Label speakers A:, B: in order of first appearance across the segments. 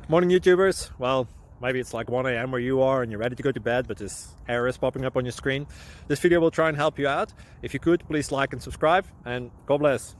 A: Morning, YouTubers. Well, maybe it's like 1 a.m. where you are and you're ready to go to bed, but this error is popping up on your screen. This video will try and help you out. If you could, please like and subscribe, and God bless.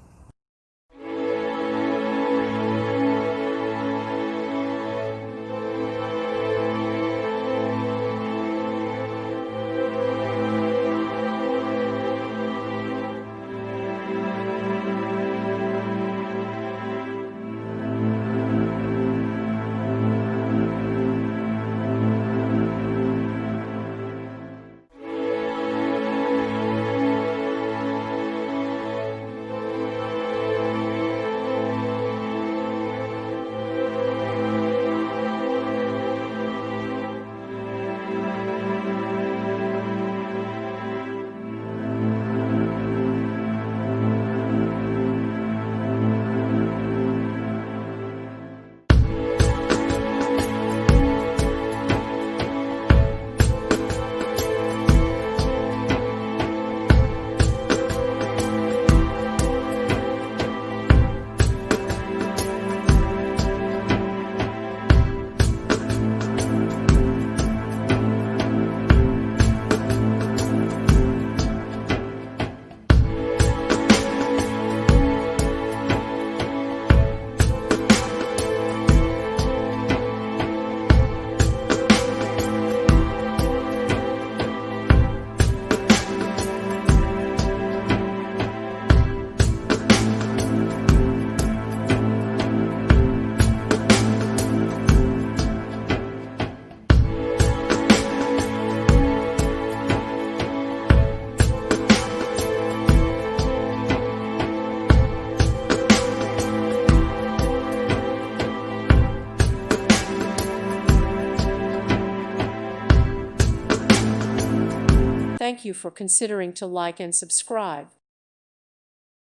B: Thank you for considering to like and subscribe.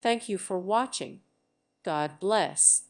B: Thank you for watching. God bless.